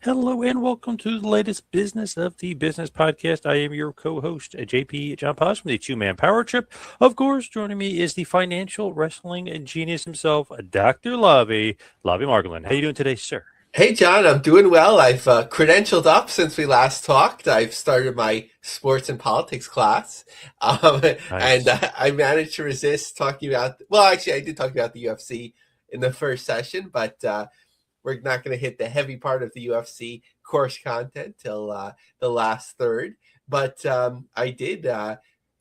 Hello and welcome to the latest Business of the Business podcast. I am your co-host, JP John Poz from the Two-Man Power Trip. Of course, joining me is the financial wrestling genius himself, Dr. Lavie Margolin. How are you doing today, sir? Hey John, I'm doing well. I've credentialed up since we last talked. I've started my sports and politics class, and Nice. I managed to resist talking about. Well, actually, I did talk about the UFC in the first session, but we're not going to hit the heavy part of the UFC course content till the last third. But I did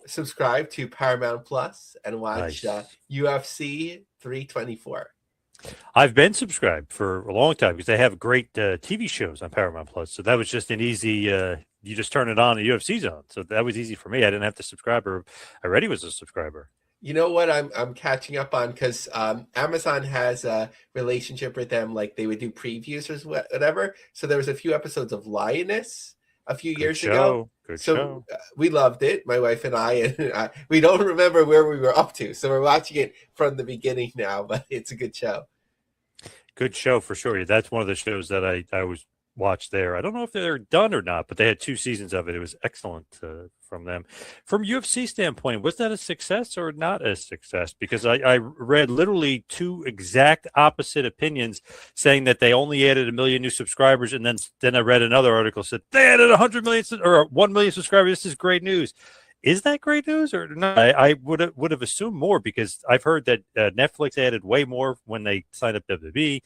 subscribe to Paramount Plus and watch Nice. UFC 324. I've been subscribed for a long time because they have great TV shows on Paramount Plus. So that was just an easy, you just turn it on, the UFC's on. So that was easy for me. I didn't have to subscribe, or I already was a subscriber. You know what I'm catching up on because Amazon has a relationship with them, like they would do previews or whatever. So there was a few episodes of Lioness a few Good years ago. show. Good So show. we loved it, my wife and I, and we don't remember where we were up to. So we're watching it from the beginning now, but it's a good show. Good show for sure. That's one of the shows that I always watch there. I don't know if they're done or not, but they had 2 seasons of it. It was excellent from them. From UFC standpoint, was that a success or not a success? Because I read literally two exact opposite opinions saying that they only added 1 million new subscribers, and then I read another article said they added 100 million or 1 million subscribers. This is great news. Is that great news or not? I would have assumed more because I've heard that Netflix added way more when they signed up WWE.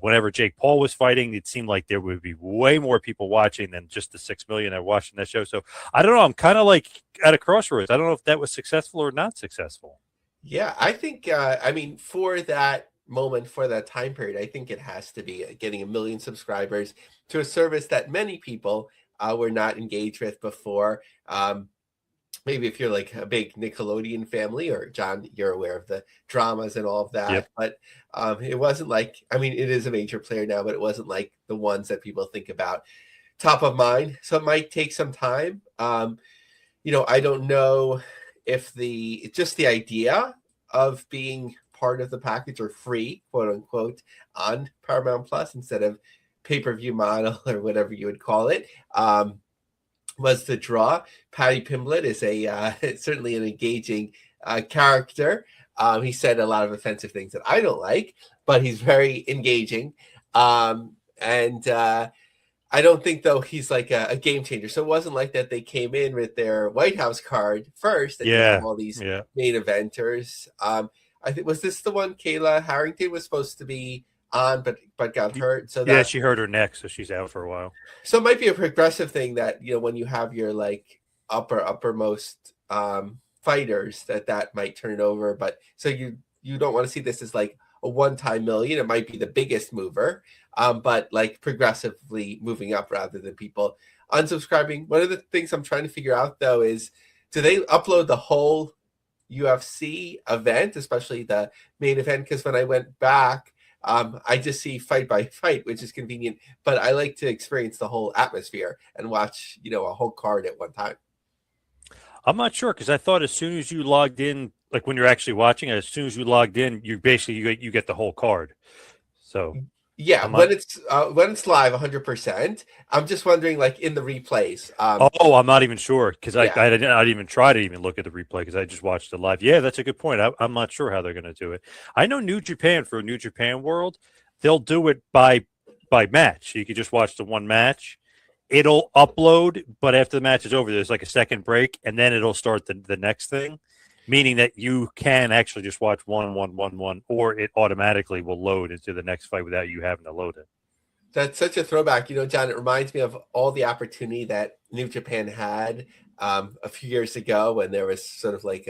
Whenever Jake Paul was fighting, it seemed like there would be way more people watching than just the 6 million that watching that show. So I don't know. I'm kind of like at a crossroads. I don't know if that was successful or not successful. Yeah, I think, I mean, for that moment, for that time period, I think it has to be getting 1 million subscribers to a service that many people were not engaged with before. Maybe if you're like a big Nickelodeon family, or John, you're aware of the dramas and all of Yep. that. But it wasn't like, I mean, it is a major player now, but it wasn't like the ones that people think about top of mind. So it might take some time. I don't know if just the idea of being part of the package or free, quote unquote, on Paramount Plus instead of pay-per-view model or whatever you would call it. Was the draw. Paddy Pimblett is certainly an engaging character. He said a lot of offensive things that I don't like, but he's very engaging. And I don't think, though, he's like a game changer. So it wasn't like that they came in with their White House card first, and you have Yeah. all these Yeah. main eventers. I think, was this the one Kayla Harrington was supposed to be on, but got hurt? So Yeah. that She hurt her neck, so she's out for a while. so it might be a progressive thing that, when you have your like uppermost fighters, that might turn it over. But so you don't want to see this as like a one-time million. It might be the biggest mover, but like progressively moving up rather than people unsubscribing. One of the things I'm trying to figure out, though, is do they upload the whole UFC event, especially the main event? Because when I went back, I just see fight by fight, which is convenient, but I like to experience the whole atmosphere and watch, a whole card at one time. I'm not sure because I thought as soon as you logged in, like when you're actually watching it, as soon as you logged in, you get the whole card. So Yeah, I'm not. when it's live, 100%. I'm just wondering, like in the replays. Oh, I'm not even sure because I Yeah, didn't even try to even look at the replay because I just watched it live. Yeah, that's a good point. I'm not sure how they're going to do it. I know New Japan for New Japan World, they'll do it by match. You could just watch the one match. It'll upload, but after the match is over, there's like a second break, and then it'll start the next thing, meaning that you can actually just watch one, or it automatically will load into the next fight without you having to load it. that's such a throwback. John, it reminds me of all the opportunity that New Japan had a few years ago when there was sort of like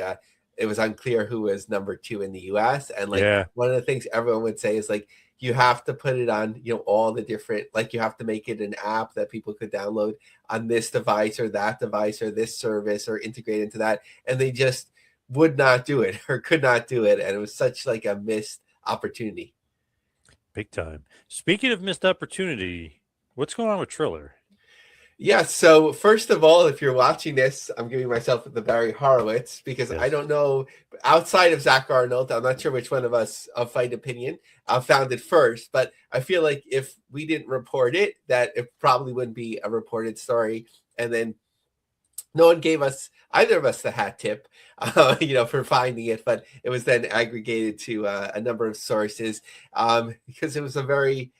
it was unclear who was number two in the US. And like Yeah. one of the things everyone would say is like, you have to put it on, all the different, like you have to make it an app that people could download on this device or that device or this service or integrate into that. And they just would not do it or could not do it. And it was such like a missed opportunity. Big time. Speaking of missed opportunity, what's going on with Triller? Yeah, so first of all, if you're watching this, I'm giving myself the Barry Horowitz because I Yes. don't know, outside of Zach Arnold, I'm not sure which one of us of Fight Opinion found it first, but I feel like if we didn't report it, that it probably wouldn't be a reported story. And then no one gave us, either of us, the hat tip, for finding it, but it was then aggregated to a number of sources because it was a very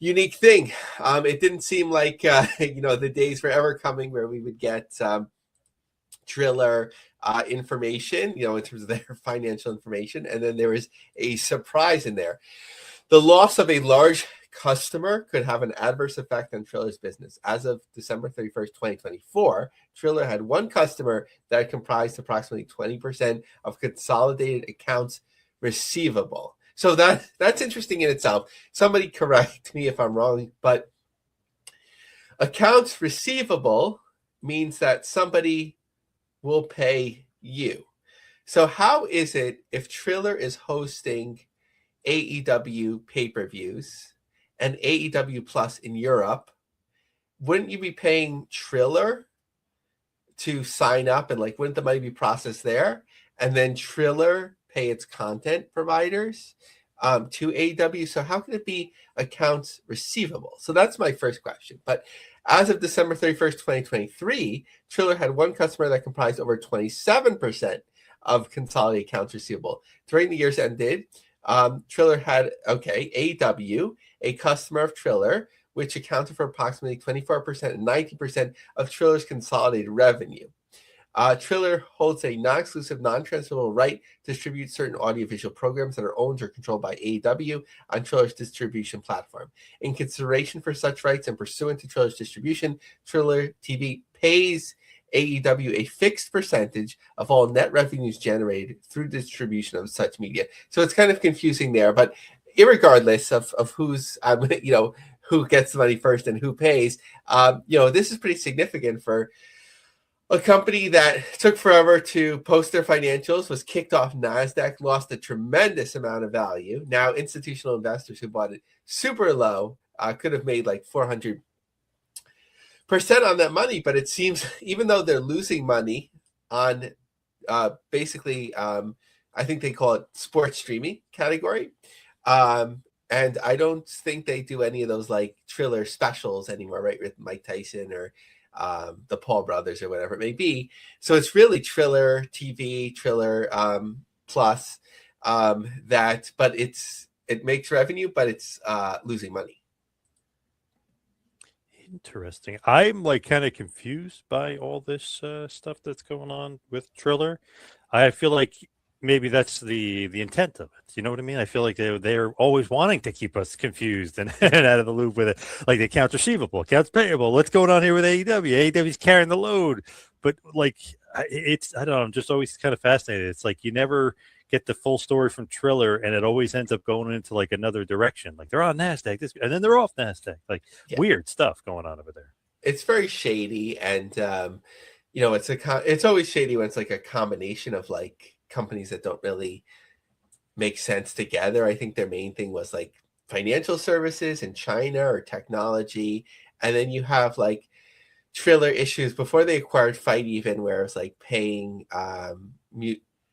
unique thing. It didn't seem like the days were ever coming where we would get Triller information, in terms of their financial information, and then there was a surprise in there. The loss of a large customer could have an adverse effect on Triller's business. As of December 31st, 2024, Triller had one customer that comprised approximately 20% of consolidated accounts receivable. So that's interesting in itself. Somebody correct me if I'm wrong, but accounts receivable means that somebody will pay you. So how is it if Triller is hosting AEW pay-per-views and AEW Plus in Europe, wouldn't you be paying Triller to sign up, and wouldn't the money be processed there, and then Triller pay its content providers to AEW? So how can it be accounts receivable? So that's my first question. But as of December 31st, 2023, Triller had one customer that comprised over 27% of consolidated accounts receivable. During the years ended, Triller had, AEW, a customer of Triller, which accounted for approximately 24% and 90% of Triller's consolidated revenue. Triller holds a non-exclusive, non-transferable right to distribute certain audiovisual programs that are owned or controlled by AEW on Triller's distribution platform. In consideration for such rights and pursuant to Triller's distribution, Triller TV pays AEW a fixed percentage of all net revenues generated through distribution of such media. So it's kind of confusing there, but irregardless of who's, who gets the money first and who pays, this is pretty significant for a company that took forever to post their financials, was kicked off NASDAQ, lost a tremendous amount of value. Now, institutional investors who bought it super low could have made like 400% on that money. But it seems, even though they're losing money on basically, I think they call it sports streaming category. And I don't think they do any of those like Triller specials anymore, right? With Mike Tyson or the Paul brothers or whatever it may be. So it's really Triller TV, Triller Plus, but it makes revenue, but it's losing money. Interesting. I'm like kind of confused by all this stuff that's going on with Triller. I feel like maybe that's the intent of it. You know what I mean? I feel like they're always wanting to keep us confused and, and out of the loop with it. Like the accounts receivable, accounts payable. What's going on here with AEW? AEW's carrying the load. But like I don't know, I'm just always kind of fascinated. It's like you never get the full story from Triller, and it always ends up going into like another direction. Like they're on NASDAQ, and then they're off NASDAQ. Like weird stuff going on over there. It's very shady, and it's always shady when it's like a combination of like companies that don't really make sense together. I think their main thing was like financial services in China or technology, and then you have like Triller issues before they acquired Fight Even, where it was like paying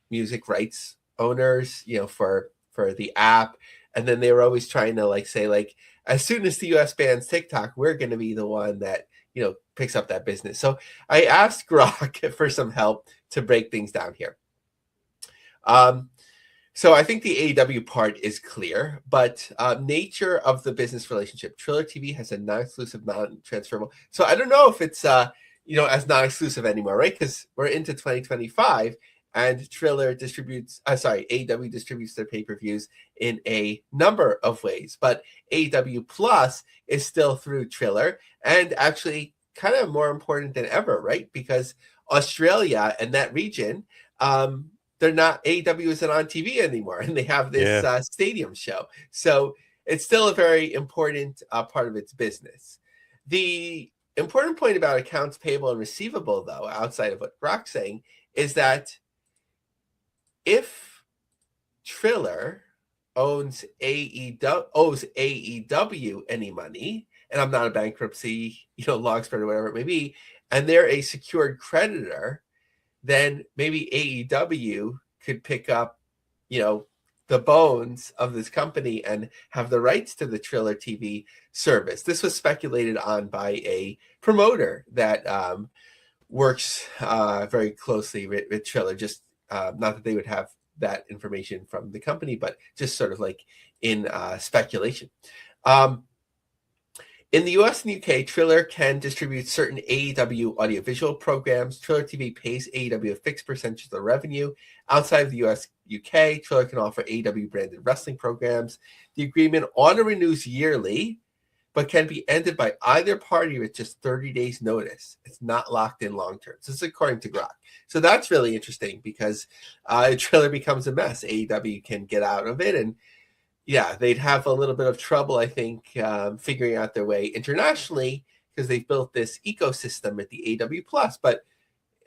music rights owners, for the app, and then they were always trying to like say like, as soon as the US bans TikTok, we're going to be the one that picks up that business. So I asked Grok for some help to break things down here. So I think the AEW part is clear, but nature of the business relationship. Triller TV has a non-exclusive, non-transferable. So I don't know if it's as non-exclusive anymore, right? Because we're into 2025, and Triller AEW distributes their pay-per-views in a number of ways, but AEW Plus is still through Triller, and actually kind of more important than ever, right? Because Australia and that region, they're not, AEW isn't on TV anymore, and they have this stadium show. So it's still a very important part of its business. The important point about accounts payable and receivable, though, outside of what Brock's saying, is that if Triller owes AEW any money, and I'm not a bankruptcy, law expert or whatever it may be, and they're a secured creditor, then maybe AEW could pick up, the bones of this company and have the rights to the Triller TV service. This was speculated on by a promoter that works very closely with Triller. Just not that they would have that information from the company, but just sort of like in speculation. In the US and UK, Triller can distribute certain AEW audiovisual programs. Triller TV pays AEW a fixed percentage of the revenue. Outside of the US, UK, Triller can offer AEW branded wrestling programs. The agreement auto-renews yearly, but can be ended by either party with just 30 days notice. It's not locked in long term. So this is according to Grok. So that's really interesting because Triller becomes a mess. AEW can get out of it, and yeah, they'd have a little bit of trouble, I think, figuring out their way internationally because they've built this ecosystem at the AW Plus. But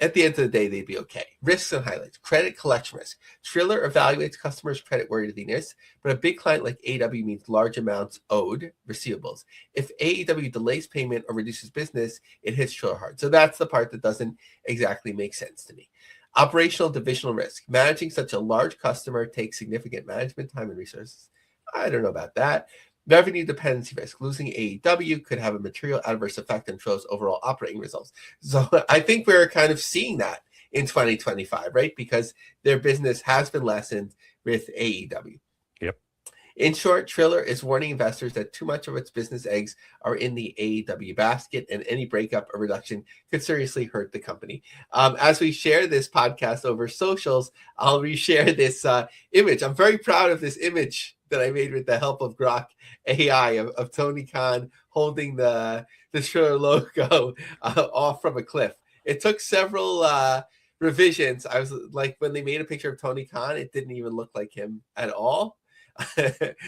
at the end of the day, they'd be okay. Risks and highlights. Credit collection risk. Triller evaluates customers' creditworthiness, but a big client like AEW means large amounts owed, receivables. If AEW delays payment or reduces business, it hits Triller hard. So that's the part that doesn't exactly make sense to me. Operational divisional risk. Managing such a large customer takes significant management time and resources. I don't know about that. Revenue dependency risk. Losing AEW could have a material adverse effect on Triller's overall operating results. So I think we're kind of seeing that in 2025, right? Because their business has been lessened with AEW. Yep. In short, Triller is warning investors that too much of its business eggs are in the AEW basket, and any breakup or reduction could seriously hurt the company. As we share this podcast over socials, I'll reshare this image. I'm very proud of this image that I made with the help of Grok AI of Tony Khan holding the Triller logo off from a cliff. It took several revisions. I was like, when they made a picture of Tony Khan, it didn't even look like him at all.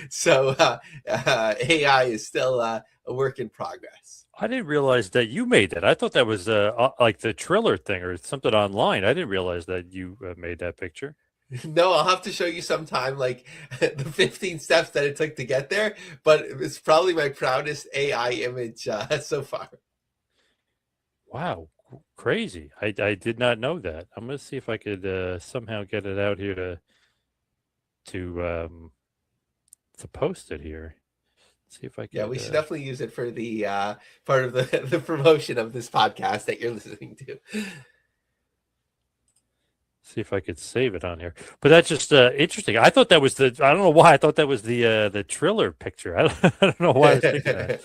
So AI is still a work in progress. I didn't realize that you made that. I thought that was like the Triller thing or something online. I didn't realize that you made that picture. No, I'll have to show you sometime, like the 15 steps that it took to get there. But it's probably my proudest AI image so far. Wow, crazy! I did not know that. I'm gonna see if I could somehow get it out here to post it here. See if I can. Yeah, we should definitely use it for the part of the promotion of this podcast that you're listening to. See if I could save it on here. But that's just interesting. I thought that was I don't know why I thought that was the Triller picture. I don't know why I was thinking that.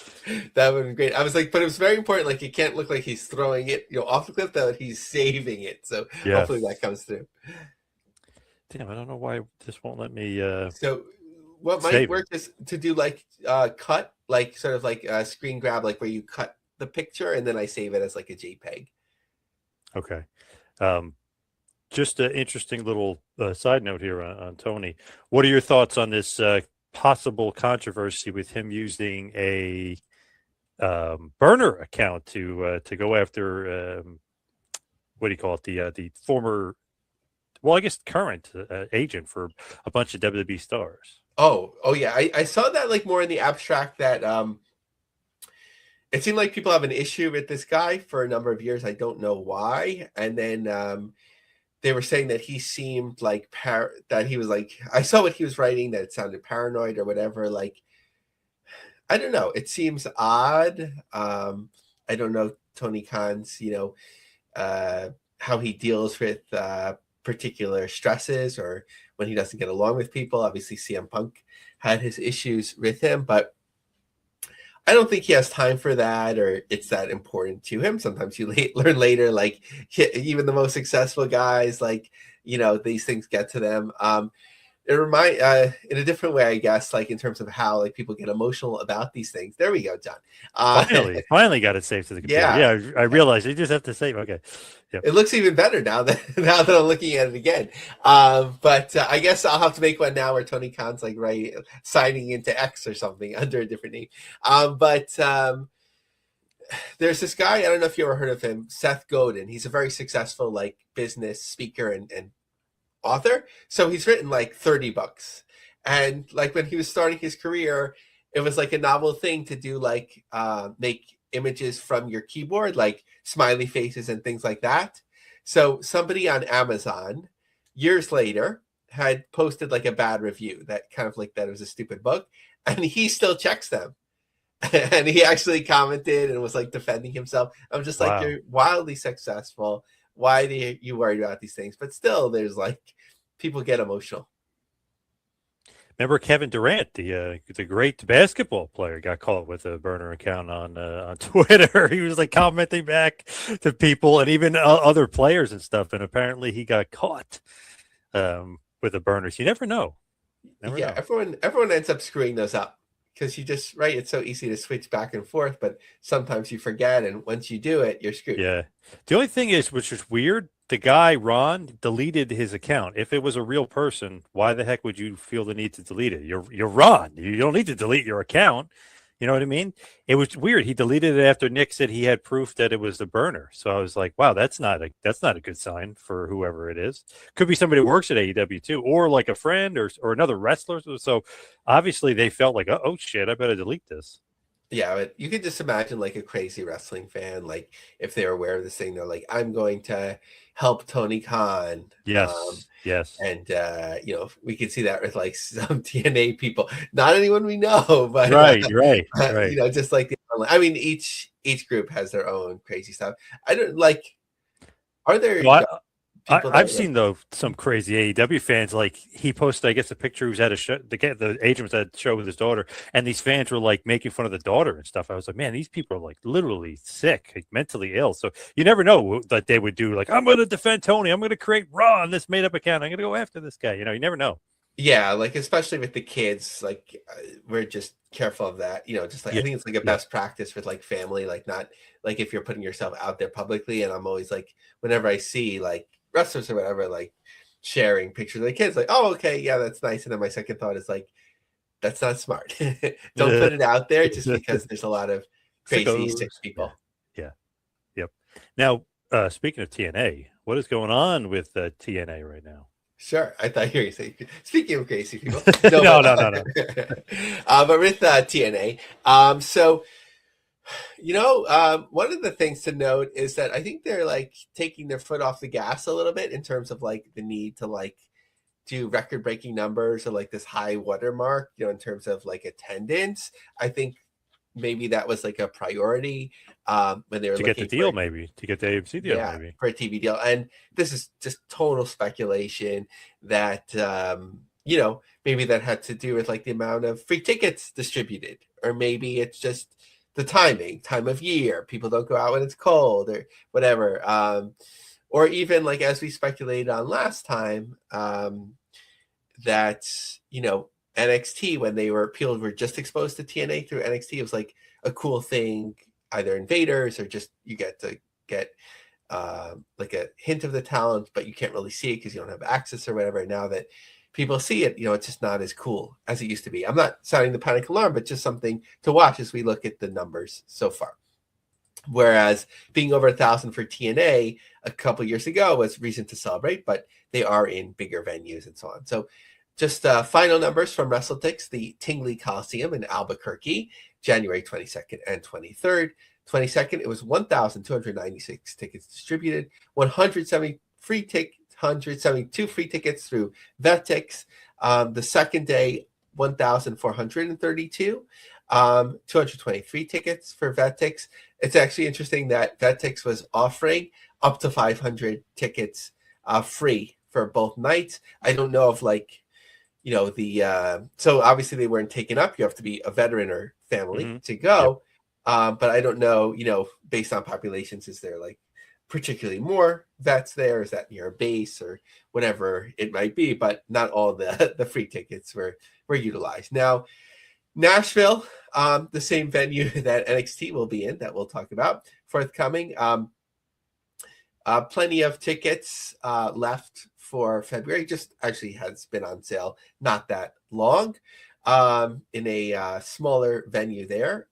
That would be great. I was like, but it was very important. Like, it can't look like he's throwing it, off the cliff, that he's saving it. So hopefully that comes through. Damn, I don't know why this won't let me. So what might work is to do like cut, like sort of like a screen grab, like where you cut the picture and then I save it as like a JPEG. Okay. Just an interesting little side note here on Tony. What are your thoughts on this possible controversy with him using a burner account to go after what do you call it? The former, well, I guess current agent for a bunch of WWE stars. Oh yeah, I saw that like more in the abstract that it seemed like people have an issue with this guy for a number of years. I don't know why, and then. They were saying that he seemed like that he was like, I saw what he was writing, that it sounded paranoid or whatever. Like, I don't know. It seems odd. I don't know Tony Khan's, how he deals with particular stresses or when he doesn't get along with people. Obviously, CM Punk had his issues with him, but I don't think he has time for that, or it's that important to him. Sometimes you learn later, like even the most successful guys, like, these things get to them. It in a different way, I guess, like in terms of how like people get emotional about these things. There we go, John. Finally got it saved to the computer. Yeah, I realized you just have to save. Okay. Yep. It looks even better now that I'm looking at it again. But I guess I'll have to make one now where Tony Khan's like signing into X or something under a different name. But there's this guy, I don't know if you ever heard of him, Seth Godin. He's a very successful like business speaker and author. So he's written like 30 books. And like when he was starting his career, it was like a novel thing to do, like make images from your keyboard, like smiley faces and things like that. So somebody on Amazon years later had posted like a bad review that kind of like that it was a stupid book, and he still checks them. And he actually commented and was like defending himself. I'm just like, Wow. you're wildly successful. Why do you worry about these things? But still, there's like people get emotional. Remember Kevin Durant, the great basketball player, got caught with a burner account on Twitter. He was like commenting back to people and even other players and stuff, and apparently he got caught with the burners. You never know. Never Yeah, know. everyone ends up screwing those up because you just right. It's so easy to switch back and forth, but sometimes you forget, and once you do it, you're screwed. Yeah. The only thing is, which is weird, the guy, Ron, deleted his account. If it was a real person, why the heck would you feel the need to delete it? You're Ron. You don't need to delete your account. You know what I mean? It was weird. He deleted it after Nick said he had proof that it was the burner. So I was like, wow, that's not a good sign for whoever it is. Could be somebody who works at AEW too, or like a friend or another wrestler. So obviously they felt like, oh shit, I better delete this. Yeah, but you could just imagine like a crazy wrestling fan, like if they're aware of this thing, they're like, I'm going to help Tony Khan. Yes. Yes. And we could see that with like some TNA people, not anyone we know, but Right. just like I mean, each group has their own crazy stuff. I don't like. Are there Well, people I've that seen though some crazy AEW fans. Like he posted, I guess, a picture. He was at a show. The agent was at a show with his daughter, and these fans were like making fun of the daughter and stuff. I was like, man, these people are like literally sick, like, mentally ill. So you never know that they would do. Like, I'm going to defend Tony. I'm going to create Raw on this made up account. I'm going to go after this guy. You never know. Yeah, like especially with the kids, like we're just careful of that. Just like I Yeah, think it's like a yeah, best practice with like family, like not like if you're putting yourself out there publicly. And I'm always like, whenever I see like wrestlers or whatever, like sharing pictures of the kids, like, oh, okay, yeah, that's nice. And then my second thought is like, that's not smart. Don't put it out there just because there's a lot of crazy sick sickos. Yeah, people. yeah, yep. Now, speaking of TNA, what is going on with TNA right now? Sure. I thought you were saying, speaking of crazy people. No, But, no. but with TNA, so, one of the things to note is that I think they're like taking their foot off the gas a little bit in terms of like the need to like do record breaking numbers or like this high watermark, in terms of like attendance. I think maybe that was like a priority when they were To get the looking deal, maybe to get the AMC deal, maybe. for a TV deal. And this is just total speculation that maybe that had to do with like the amount of free tickets distributed, or maybe it's just the time of year. People don't go out when it's cold or whatever. Or even like as we speculated on last time, that NXT, when people were just exposed to TNA through NXT, it was like a cool thing, either invaders or just you get to get like a hint of the talent, but you can't really see it because you don't have access or whatever. And now that people see it, it's just not as cool as it used to be. I'm not sounding the panic alarm, but just something to watch as we look at the numbers so far. Whereas being over 1,000 for TNA a couple years ago was reason to celebrate, but they are in bigger venues and so on. So just final numbers from WrestleTix, the Tingley Coliseum in Albuquerque, January 22nd and 23rd. 22nd, it was 1,296 tickets distributed, 172 free tickets through VetTix. The second day, 1,432, 223 tickets for VetTix. It's actually interesting that VetTix was offering up to 500 tickets free for both nights. I don't know if so obviously they weren't taken up. You have to be a veteran or family to go. Yep. But I don't know, based on populations, is there like particularly more vets there? Is that near a base or whatever it might be? But not all the free tickets were utilized. Now, Nashville, the same venue that NXT will be in, that we'll talk about, forthcoming. Plenty of tickets left for February. Just actually has been on sale not that long, in a smaller venue there,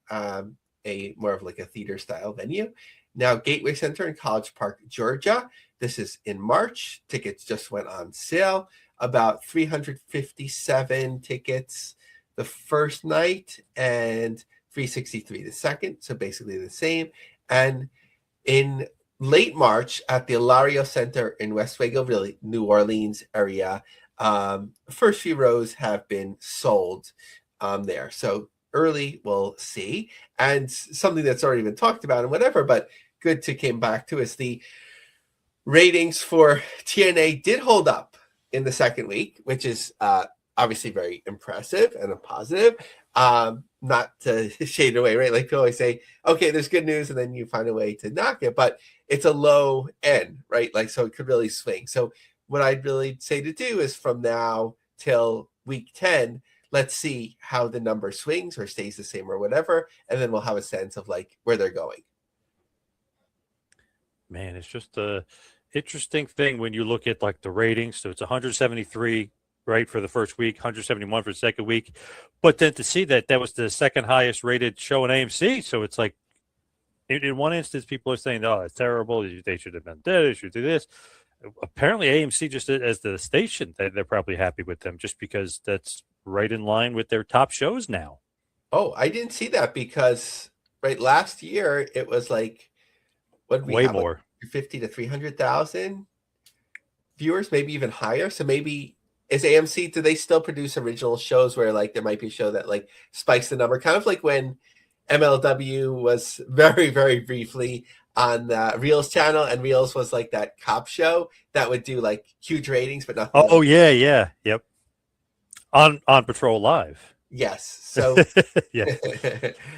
a more of like a theater style venue. Now, Gateway Center in College Park, Georgia. This is in March. Tickets just went on sale. about 357 tickets the first night and 363 the second, so basically the same. And in late March at the Ilario Center in Westway, really New Orleans area, first few rows have been sold there. So early, we'll see. And something that's already been talked about and whatever, but good to come back to is the ratings for TNA did hold up in the second week, which is obviously very impressive and a positive. Not to shade away, right? Like people always say, okay, there's good news, and then you find a way to knock it, but it's a low end, right? Like, so it could really swing. So what I'd really say to do is from now till week 10, let's see how the number swings or stays the same or whatever, and then we'll have a sense of like where they're going. Man, it's just a interesting thing when you look at like the ratings. So it's 173, right, for the first week, 171 for the second week. But then to see that was the second highest rated show in AMC. So it's like, in one instance, people are saying, oh, it's terrible. They should have been dead. They should do this. Apparently, AMC, just as the station, they're probably happy with them just because that's right in line with their top shows now. Oh, I didn't see that because, right, last year it was like, what we way have, more, like 50 to 300,000 viewers, maybe even higher. So maybe is AMC, do they still produce original shows where like there might be a show that like spikes the number, kind of like when MLW was very, very briefly on the Reels channel, and Reels was like that cop show that would do like huge ratings, but nothing. Oh, yeah, yep. On Patrol Live. Yes. So yeah.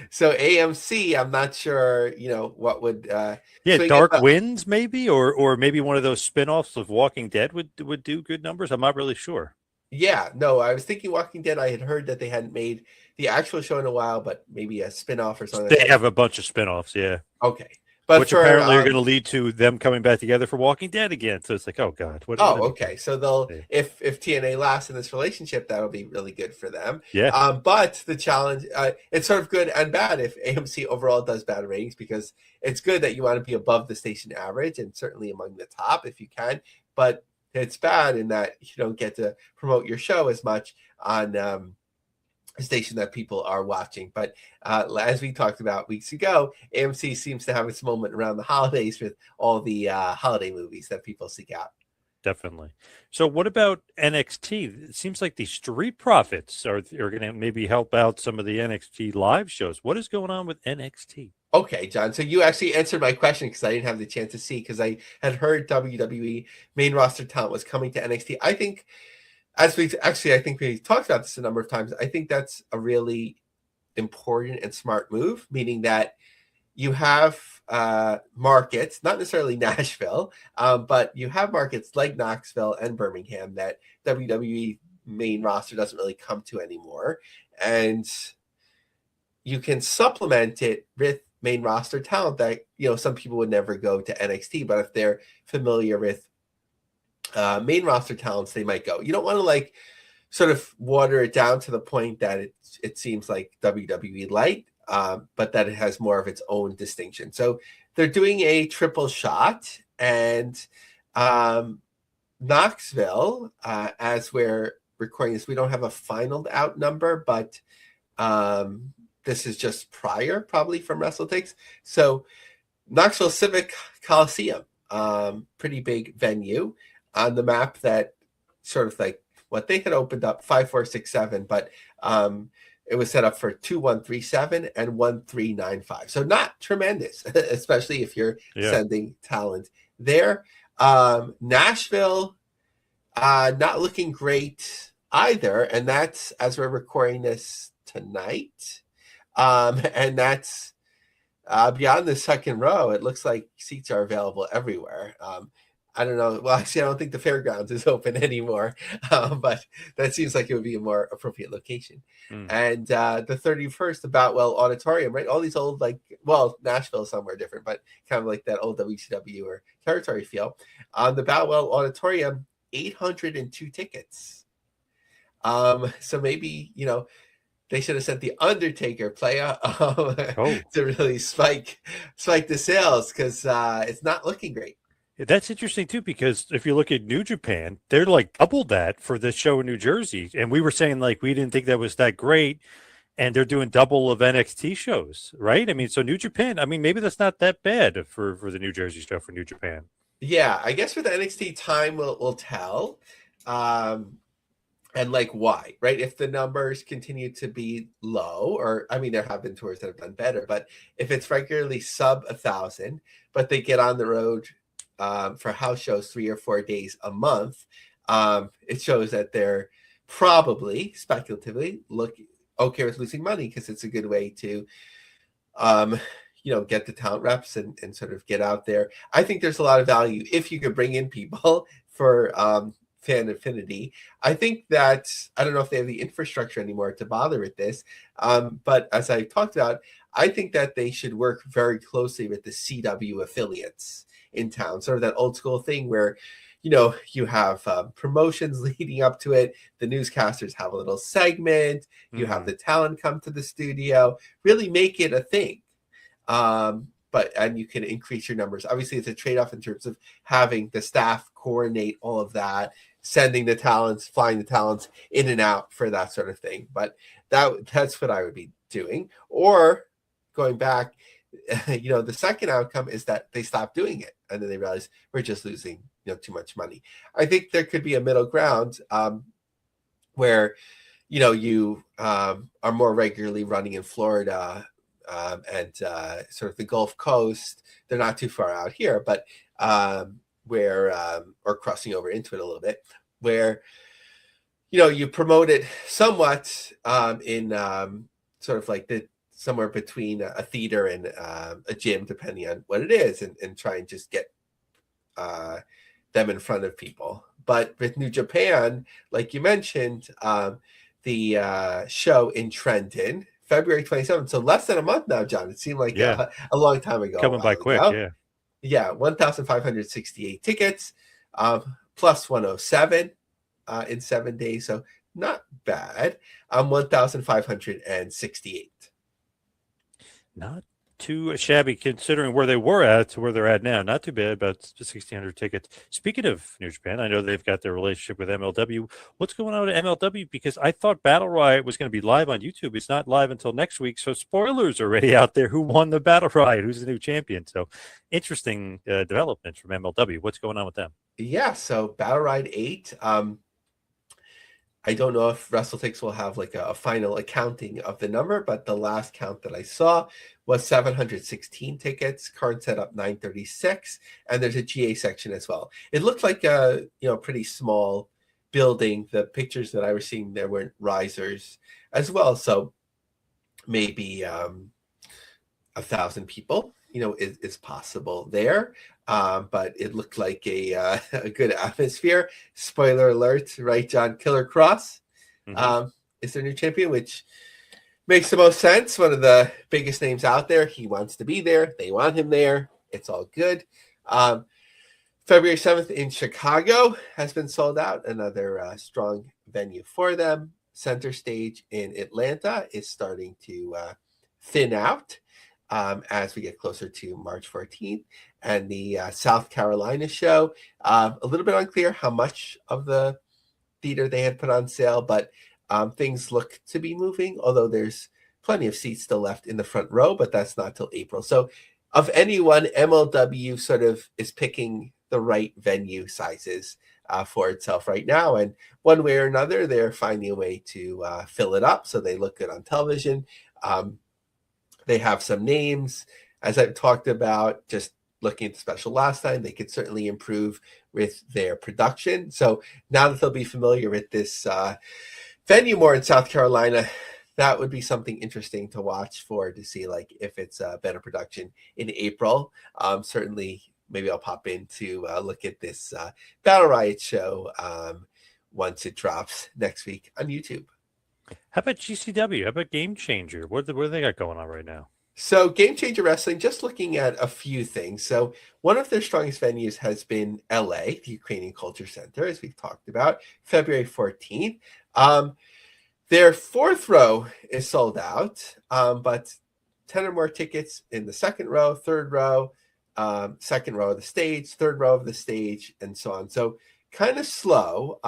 So AMC, I'm not sure, what would Dark Winds maybe, or maybe one of those spin-offs of Walking Dead would do good numbers. I'm not really sure. Yeah, no, I was thinking Walking Dead. I had heard that they hadn't made the actual show in a while, but maybe a spin-off or something. They have a bunch of spin-offs, yeah. Okay. But which apparently are going to lead to them coming back together for Walking Dead again. So it's like, oh God. Okay. So they'll, if TNA lasts in this relationship, that'll be really good for them. Yeah. But the challenge, it's sort of good and bad if AMC overall does bad ratings, because it's good that you want to be above the station average and certainly among the top if you can. But it's bad in that you don't get to promote your show as much on a station that people are watching. But as we talked about weeks ago, AMC seems to have its moment around the holidays with all the holiday movies that people seek out. Definitely. So what about NXT? It seems like the Street Profits are going to maybe help out some of the NXT live shows. What is going on with NXT? Okay, John. So you actually answered my question because I didn't have the chance to see, because I had heard WWE main roster talent was coming to NXT. I think, I think we talked about this a number of times. I think that's a really important and smart move, meaning that you have markets, not necessarily Nashville, but you have markets like Knoxville and Birmingham that WWE main roster doesn't really come to anymore. And you can supplement it with main roster talent that, some people would never go to NXT, but if they're familiar with main roster talents, they might go. You don't want to sort of water it down to the point that it seems like WWE light, but that it has more of its own distinction. So they're doing a triple shot, and Knoxville, as we're recording this, we don't have a final out number, but this is just prior, probably from WrestleTix. So Knoxville Civic Coliseum, pretty big venue on the map, that sort of like what they had opened up 5, 4, 6, 7, but it was set up for 2, 1, 3, 7 and 1, 3, 9, 5. So not tremendous, especially if you're sending talent there. Nashville, not looking great either, and that's as we're recording this tonight. And that's beyond the second row. It looks like seats are available everywhere. I don't know. Well, actually, I don't think the fairgrounds is open anymore, but that seems like it would be a more appropriate location. And the 31st, the Boutwell Auditorium, right? All these old, Nashville is somewhere different, but kind of like that old WCW or territory feel. The Boutwell Auditorium, 802 tickets. So maybe, they should have sent the Undertaker player to really spike the sales, because it's not looking great. That's interesting too, because if you look at New Japan, they're like double that for this show in New Jersey. And we were saying like we didn't think that was that great. And they're doing double of NXT shows, right? I mean, so New Japan, I mean, maybe that's not that bad for the New Jersey show for New Japan. Yeah, I guess for the NXT, time will tell. And like why, right? If the numbers continue to be low, or I mean, there have been tours that have done better, but if it's regularly sub 1,000, but they get on the road for house shows 3 or 4 days a month, it shows that they're probably speculatively okay with losing money, because it's a good way to get the talent reps and sort of get out there. I think there's a lot of value if you could bring in people for fan affinity. I think that I don't know if they have the infrastructure anymore to bother with this, but as I talked about, I think that they should work very closely with the CW affiliates in town, sort of that old school thing where you have promotions leading up to it. The newscasters have a little segment. You have the talent come to the studio. Really make it a thing. And you can increase your numbers. Obviously, it's a trade-off in terms of having the staff coordinate all of that, sending the talents, flying the talents in and out for that sort of thing. But that's what I would be doing. Or going back, the second outcome is that they stop doing it, and then they realize we're just losing too much money. I think there could be a middle ground where you are more regularly running in Florida and sort of the Gulf Coast. They're not too far out here, but where or crossing over into it a little bit, where you promote it somewhat in sort of like somewhere between a theater and a gym, depending on what it is, and try and just get them in front of people. But with New Japan, like you mentioned, the show in Trenton, February 27th, so less than a month now, John. It seemed like a long time ago. Coming by quick, yeah. Yeah, 1,568 tickets, plus 107 in 7 days, so not bad. 1,568. Not too shabby considering where they were at to where they're at now. Not too bad, about 1,600 tickets. Speaking of New Japan, I know they've got their relationship with MLW. What's going on with MLW? Because I thought Battle Riot was going to be live on YouTube. It's not live until next week. So spoilers already out there. Who won the Battle Riot? Who's the new champion? So interesting developments from MLW. What's going on with them? Yeah, so Battle Riot 8. I don't know if WrestleTix will have like a final accounting of the number, but the last count that I saw was 716 tickets. Card set up 936, and there's a GA section as well. It looked like a pretty small building. The pictures that I was seeing there weren't risers as well, so maybe 1,000 people is possible there. But it looked like a good atmosphere. Spoiler alert, right, John? Killer Cross is their new champion, which makes the most sense. One of the biggest names out there. He wants to be there. They want him there. It's all good. February 7th in Chicago has been sold out. Another strong venue for them. Center Stage in Atlanta is starting to thin out as we get closer to March 14th. And the South Carolina show, a little bit unclear how much of the theater they had put on sale, but things look to be moving, although there's plenty of seats still left in the front row, but that's not till April. So of anyone, MLW sort of is picking the right venue sizes for itself right now. And one way or another, they're finding a way to fill it up so they look good on television. They have some names, as I've talked about, just looking at the special last time, they could certainly improve with their production. So now that they'll be familiar with this venue more in South Carolina, that would be something interesting to watch for, to see like if it's a better production in April. Certainly, maybe I'll pop in to look at this Battle Riot show once it drops next week on YouTube. How about GCW? How about Game Changer? What do they got going on right now? So Game Changer Wrestling, just looking at a few things. So one of their strongest venues has been LA, the Ukrainian Culture Center, as we've talked about, February 14th. Their fourth row is sold out, but 10 or more tickets in the second row, third row, second row of the stage, third row of the stage, and so on. So kind of slow.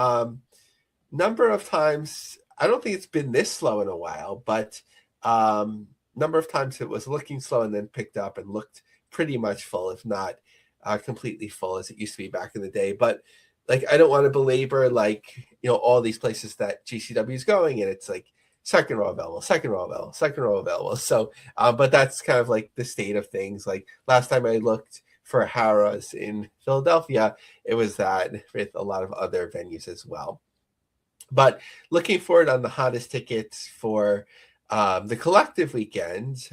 Number of times, I don't think it's been this slow in a while, but number of times it was looking slow and then picked up and looked pretty much full, if not completely full as it used to be back in the day. But like, I don't want to belabor all these places that GCW is going, and it's like second row available, second row available, second row available. So, but that's kind of like the state of things. Like last time I looked for Harrah's in Philadelphia, it was that with a lot of other venues as well. But looking forward on the hottest tickets for the collective weekend,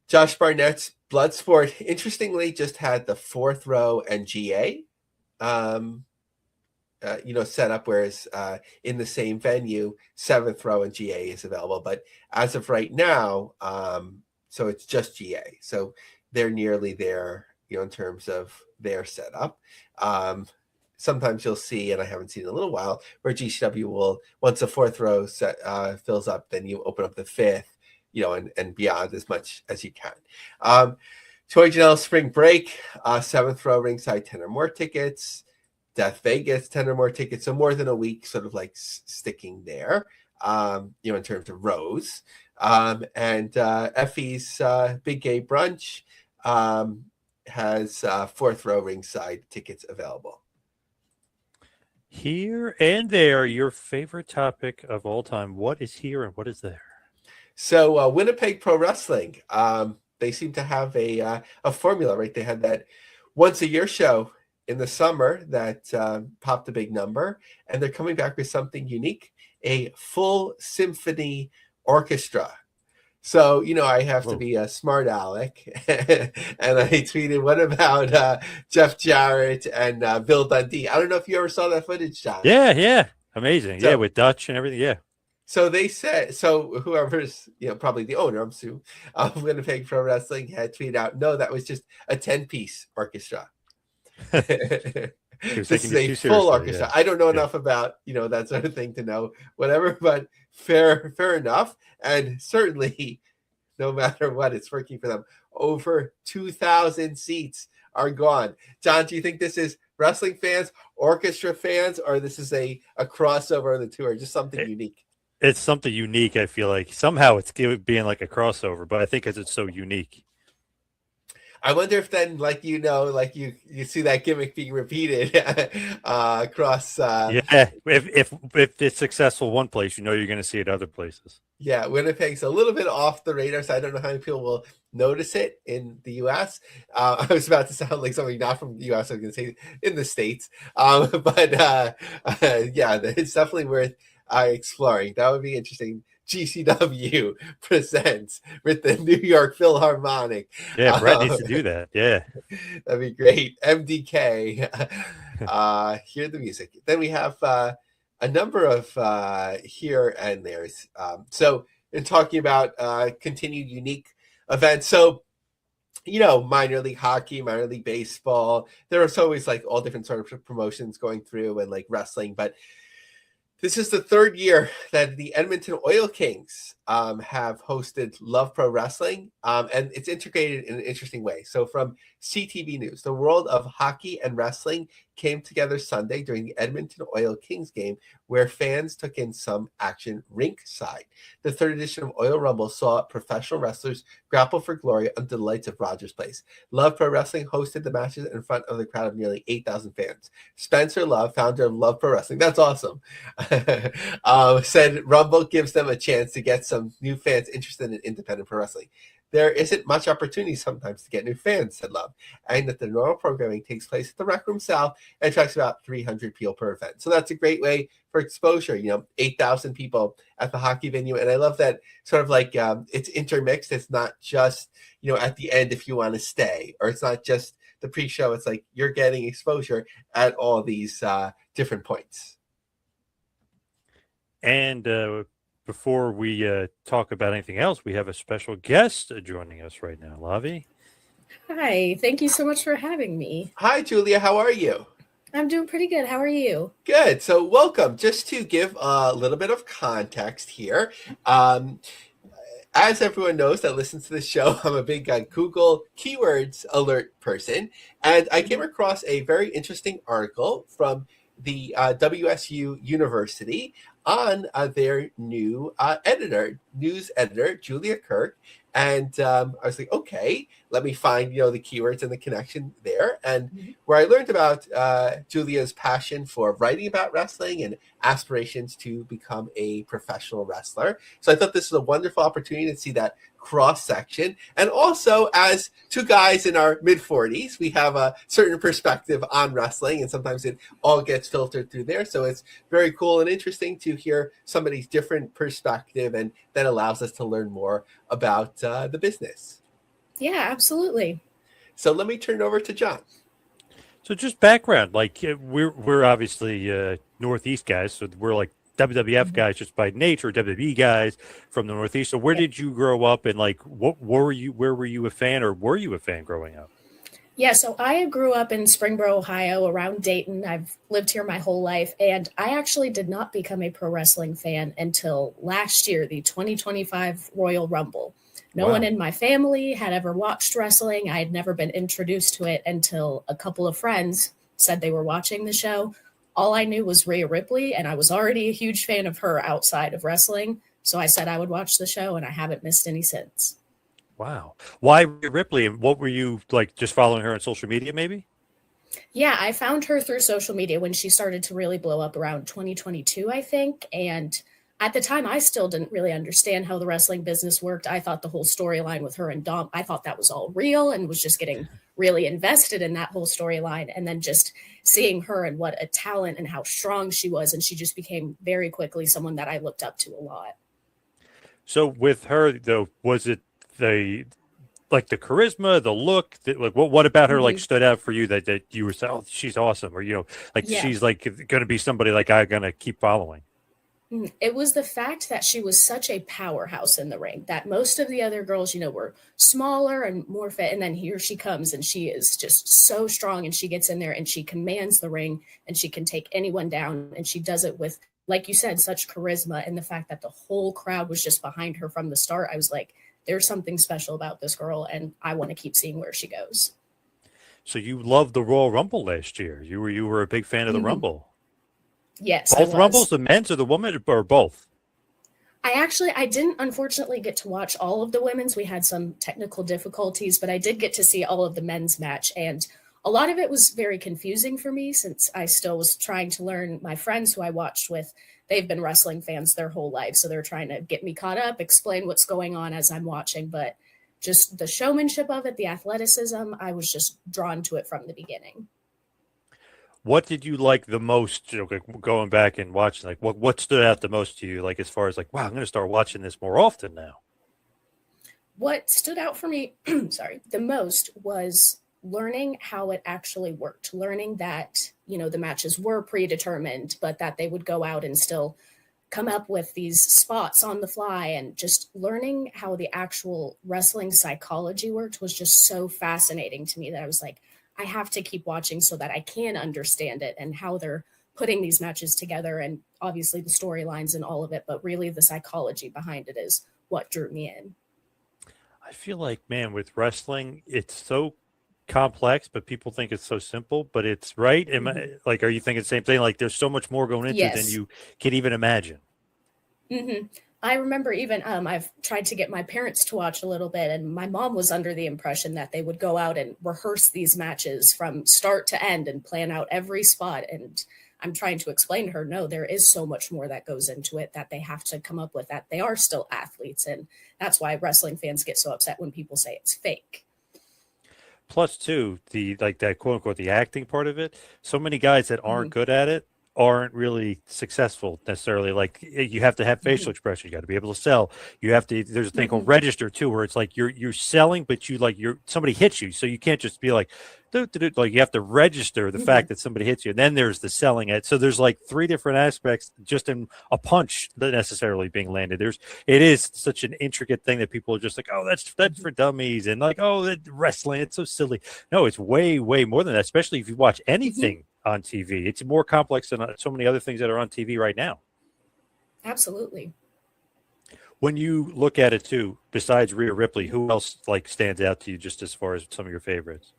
Josh Barnett's Bloodsport, interestingly, just had the fourth row and GA, set up, whereas in the same venue, seventh row and GA is available. But as of right now, so it's just GA. So they're nearly there, in terms of their setup. Sometimes you'll see, and I haven't seen in a little while, where GCW will, once the fourth row fills up, then you open up the fifth, and beyond as much as you can. Toy Janelle Spring Break, seventh row ringside, 10 or more tickets. Death Vegas, 10 or more tickets. So more than a week, sort of like sticking there, in terms of rows. And Effie's Big Gay Brunch has fourth row ringside tickets available. Here and there, your favorite topic of all time. What is here and what is there? So Winnipeg Pro Wrestling, they seem to have a formula, right? They had that once a year show in the summer that popped a big number, and they're coming back with something unique, a full symphony orchestra. So, I have to be a smart aleck, and I tweeted, what about Jeff Jarrett and Bill Dundee? I don't know if you ever saw that footage, John. Yeah. Amazing. So, with Dutch and everything, yeah. So they said, whoever's, probably the owner, I'm assuming, of Winnipeg Pro Wrestling had tweeted out, no, that was just a 10-piece orchestra. This is a full orchestra. Yeah. I don't know enough about, that sort of thing to know whatever, but fair enough. And certainly, no matter what, it's working for them. Over 2,000 seats are gone. John, do you think this is wrestling fans, orchestra fans, or this is a crossover of the two, or just something unique? It's something unique, I feel like. Somehow it's being like a crossover, but I think because it's so unique. I wonder if then, you see that gimmick being repeated across. If it's successful one place, you're going to see it other places. Yeah, Winnipeg's a little bit off the radar, so I don't know how many people will notice it in the U.S. I was about to sound like somebody not from the U.S. I was going to say in the States, but it's definitely worth exploring. That would be interesting. GCW presents with the New York Philharmonic. Yeah, Brett needs to do that. Yeah. That'd be great. MDK. Hear the music. Then we have a number of here and there's. So in talking about continued unique events. So, minor league hockey, minor league baseball. There was always like all different sort of promotions going through, and like wrestling, but this is the third year that the Edmonton Oil Kings have hosted Love Pro Wrestling, and it's integrated in an interesting way. So from CTV News, the world of hockey and wrestling came together Sunday during the Edmonton Oil Kings game, where fans took in some action rinkside. The third edition of Oil Rumble saw professional wrestlers grapple for glory under the lights of Rogers Place. Love Pro Wrestling hosted the matches in front of the crowd of nearly 8,000 fans. Spencer Love, founder of Love Pro Wrestling, that's awesome, said Rumble gives them a chance to get some new fans interested in independent pro wrestling. There isn't much opportunity sometimes to get new fans, said Love, and that the normal programming takes place at the Rec Room South and attracts about 300 people per event. So that's a great way for exposure, 8,000 people at the hockey venue. And I love that sort of like it's intermixed. It's not just, at the end if you want to stay, or it's not just the pre-show. It's like you're getting exposure at all these different points. And before we talk about anything else, we have a special guest joining us right now. Lavie. Hi, thank you so much for having me. Hi, Julia. How are you? I'm doing pretty good. How are you? Good. So welcome. Just to give a little bit of context here, as everyone knows that listens to this show, I'm a big Google keywords alert person, and I came across a very interesting article from the WSU University on their new news editor, Julia Kirk. And I was like, okay, let me find, the keywords and the connection there. And where I learned about Julia's passion for writing about wrestling and aspirations to become a professional wrestler. So I thought this was a wonderful opportunity to see that cross section. And also, as two guys in our mid 40s, we have a certain perspective on wrestling, and sometimes it all gets filtered through there. So it's very cool and interesting to hear somebody's different perspective, and that allows us to learn more about the business. Yeah, absolutely. So let me turn it over to John. So just background, like we're obviously Northeast guys, so we're like WWF guys just by nature, WWE guys from the Northeast. So where did you grow up, and like where were you a fan, or were you a fan growing up? Yeah, so I grew up in Springboro, Ohio, around Dayton. I've lived here my whole life, and I actually did not become a pro wrestling fan until last year, the 2025 Royal Rumble. No one in my family had ever watched wrestling. I had never been introduced to it until a couple of friends said they were watching the show. All I knew was Rhea Ripley, and I was already a huge fan of her outside of wrestling. So I said I would watch the show, and I haven't missed any since. Wow. Why Rhea Ripley, and what were you like, just following her on social media maybe? Yeah, I found her through social media when she started to really blow up around 2022, I think. And at the time, I still didn't really understand how the wrestling business worked. I thought the whole storyline with her and Dom, I thought that was all real, and was just getting really invested in that whole storyline. And then just seeing her and what a talent and how strong she was. And she just became very quickly someone that I looked up to a lot. So with her, though, was it the charisma, the look, like what about her like stood out for you that you were saying, oh, she's awesome, or she's like going to be somebody like I'm going to keep following? It was the fact that she was such a powerhouse in the ring, that most of the other girls, were smaller and more fit. And then here she comes, and she is just so strong, and she gets in there and she commands the ring, and she can take anyone down. And she does it with, like you said, such charisma. And the fact that the whole crowd was just behind her from the start, I was like, there's something special about this girl, and I want to keep seeing where she goes. So you loved the Royal Rumble last year. You were a big fan of the Rumble. Yes. Both Rumbles, the men's or the women, or both? I didn't unfortunately get to watch all of the women's. We had some technical difficulties, but I did get to see all of the men's match. And a lot of it was very confusing for me, since I still was trying to learn. My friends who I watched with, they've been wrestling fans their whole life. So they're trying to get me caught up, explain what's going on as I'm watching. But just the showmanship of it, the athleticism, I was just drawn to it from the beginning. What did you like the most, going back and watching, like what stood out the most to you, like as far as like, wow, I'm going to start watching this more often now? What stood out for me, the most was learning how it actually worked, learning that, the matches were predetermined, but that they would go out and still come up with these spots on the fly, and just learning how the actual wrestling psychology worked was just so fascinating to me that I was like, I have to keep watching so that I can understand it and how they're putting these matches together, and obviously the storylines and all of it, but really the psychology behind it is what drew me in. I feel like, man, with wrestling, it's so complex, but people think it's so simple, but it's right. Are you thinking the same thing? Like there's so much more going into it than you can even imagine. I remember even I've tried to get my parents to watch a little bit, and my mom was under the impression that they would go out and rehearse these matches from start to end and plan out every spot. And I'm trying to explain to her, no, there is so much more that goes into it, that they have to come up with, that they are still athletes. And that's why wrestling fans get so upset when people say it's fake. Plus, too, that quote unquote the acting part of it. So many guys that aren't good at it aren't really successful necessarily. Like you have to have facial expression. You got to be able to sell. You have to. There's a thing called register too, where it's like you're selling, but somebody hits you, so you can't just be like, like you have to register the fact that somebody hits you, and then there's the selling it. So there's like three different aspects just in a punch that necessarily being landed. It is such an intricate thing that people are just like, oh, that's for dummies, and like, oh, that wrestling, it's so silly. No, it's way more than that. Especially if you watch anything on TV, it's more complex than so many other things that are on TV right now. Absolutely. When you look at it too, besides Rhea Ripley, who else like stands out to you just as far as some of your favorites?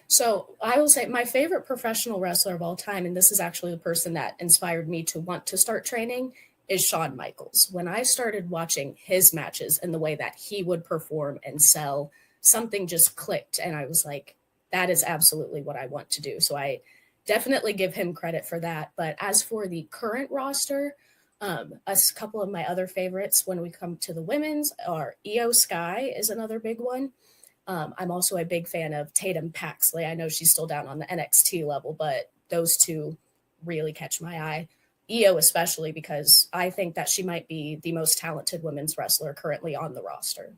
So I will say my favorite professional wrestler of all time, and this is actually the person that inspired me to want to start training, is Shawn Michaels. When I started watching his matches and the way that he would perform and sell, something just clicked. And I was like, that is absolutely what I want to do. So I definitely give him credit for that. But as for the current roster, a couple of my other favorites when we come to the women's are Io Sky is another big one. I'm also a big fan of Tatum Paxley. I know she's still down on the NXT level, but those two really catch my eye. Io especially because I think that she might be the most talented women's wrestler currently on the roster.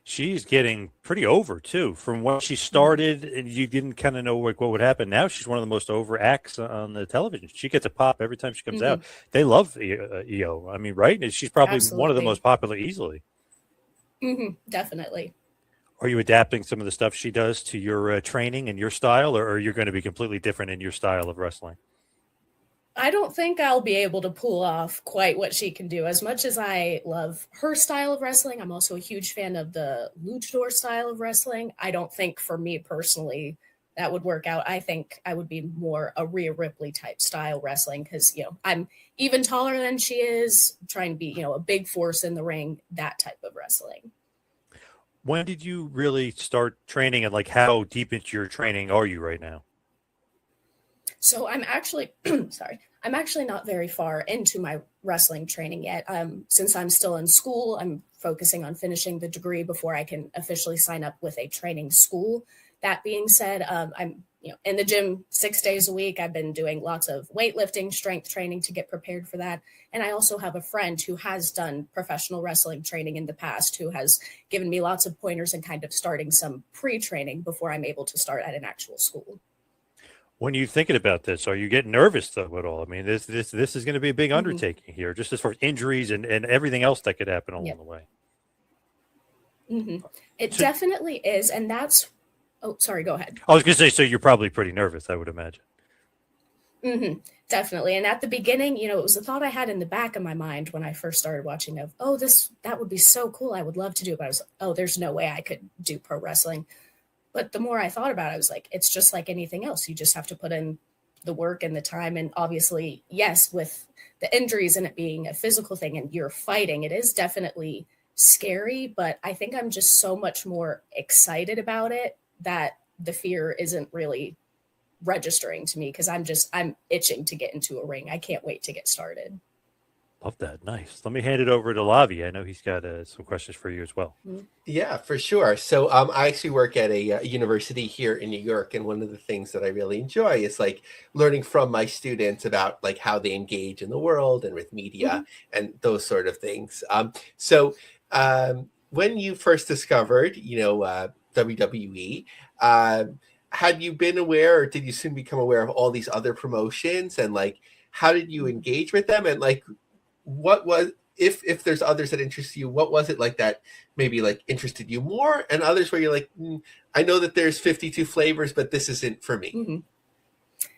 She's getting pretty over too. From when she started, and you didn't kind of know what would happen. Now she's one of the most over acts on the television. She gets a pop every time she comes out. They love Io. I mean, right? She's probably one of the most popular easily. Definitely. Are you adapting some of the stuff she does to your training and your style, or are you going to be completely different in your style of wrestling? I don't think I'll be able to pull off quite what she can do. As much as I love her style of wrestling, I'm also a huge fan of the luchador style of wrestling. I don't think for me personally that would work out. I think I would be more a Rhea Ripley type style wrestling because, I'm even taller than she is, trying to be, a big force in the ring, that type of wrestling. When did you really start training, and like how deep into your training are you right now? So I'm actually, I'm actually not very far into my wrestling training yet. Since I'm still in school, I'm focusing on finishing the degree before I can officially sign up with a training school. That being said, I'm in the gym 6 days a week. I've been doing lots of weightlifting, strength training to get prepared for that. And I also have a friend who has done professional wrestling training in the past, who has given me lots of pointers and kind of starting some pre-training before I'm able to start at an actual school. When you're thinking about this, are you getting nervous though at all? I mean, this is going to be a big undertaking here, just as far as injuries and everything else that could happen along the way. It definitely is. And that's, oh, sorry, go ahead. I was going to say, so you're probably pretty nervous, I would imagine. Definitely. And at the beginning, it was a thought I had in the back of my mind when I first started watching of, that would be so cool. I would love to do it. But I was, there's no way I could do pro wrestling. But the more I thought about it, I was like, it's just like anything else. You just have to put in the work and the time. And obviously, yes, with the injuries and it being a physical thing and you're fighting, it is definitely scary. But I think I'm just so much more excited about it that the fear isn't really registering to me because I'm itching to get into a ring. I can't wait to get started. Love that. Nice. Let me hand it over to Lavie. I know he's got some questions for you as well. Yeah, for sure. So I actually work at a university here in New York. And one of the things that I really enjoy is like learning from my students about like how they engage in the world and with media and those sort of things. So when you first discovered, WWE, had you been aware or did you soon become aware of all these other promotions? And like, how did you engage with them? And like, what was, if there's others that interest you, what was it like that maybe like interested you more, and others where you're like, I know that there's 52 flavors, but this isn't for me?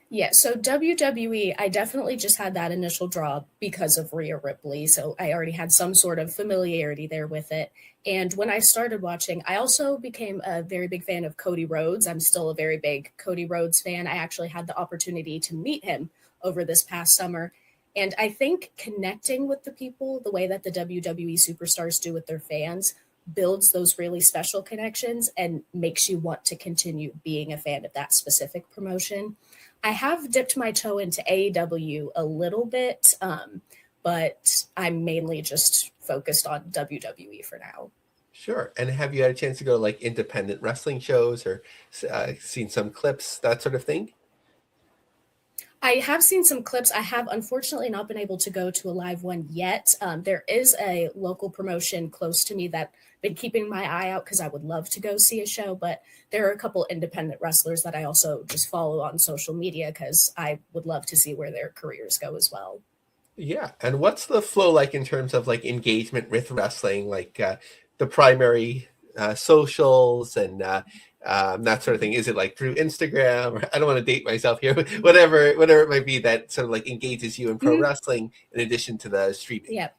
Yeah, so WWE, I definitely just had that initial draw because of Rhea Ripley. So I already had some sort of familiarity there with it. And when I started watching, I also became a very big fan of Cody Rhodes. I'm still a very big Cody Rhodes fan. I actually had the opportunity to meet him over this past summer. And I think connecting with the people the way that the WWE superstars do with their fans builds those really special connections and makes you want to continue being a fan of that specific promotion. I have dipped my toe into AEW a little bit, but I'm mainly just focused on WWE for now. Sure. And have you had a chance to go to like independent wrestling shows or seen some clips, that sort of thing? I have seen some clips. I have unfortunately not been able to go to a live one yet. There is a local promotion close to me that I've been keeping my eye out because I would love to go see a show, but there are a couple independent wrestlers that I also just follow on social media because I would love to see where their careers go as well. Yeah. And what's the flow like in terms of like engagement with wrestling, like the primary socials and that sort of thing? Is it like through Instagram, or I don't want to date myself here, whatever it might be that sort of like engages you in pro wrestling in addition to the streaming? Yeah.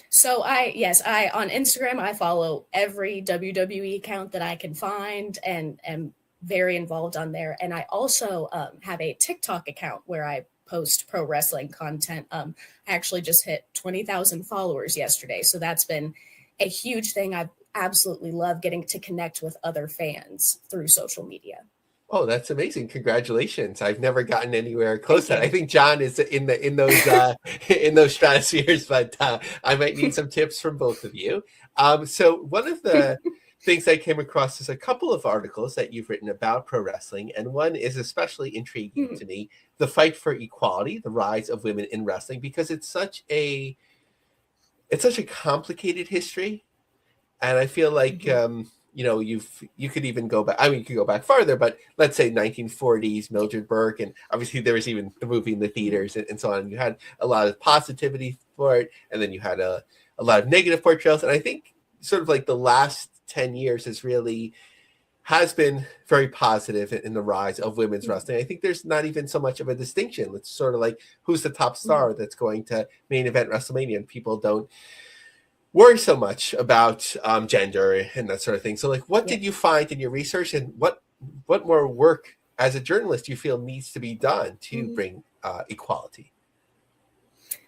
So I on Instagram I follow every WWE account that I can find and am very involved on there. And I also have a TikTok account where I post pro wrestling content. I actually just hit 20,000 followers yesterday, so that's been a huge thing. I absolutely love getting to connect with other fans through social media. Oh, that's amazing! Congratulations! I've never gotten anywhere close to that. Thank I think John is in those in those stratospheres, but I might need some tips from both of you. So one of the things I came across is a couple of articles that you've written about pro wrestling, and one is especially intriguing to me: the fight for equality, the rise of women in wrestling, because it's such a complicated history, and I feel like. You know, you could even go back. I mean, you could go back farther, but let's say 1940s, Mildred Burke, and obviously there was even the movie in the theaters and so on. You had a lot of positivity for it, and then you had a lot of negative portrayals. And I think sort of like the last 10 years has been very positive in the rise of women's wrestling. I think there's not even so much of a distinction. It's sort of like who's the top star that's going to main event WrestleMania, and people don't worry so much about gender and that sort of thing. So like, what did you find in your research, and what more work as a journalist do you feel needs to be done to bring equality?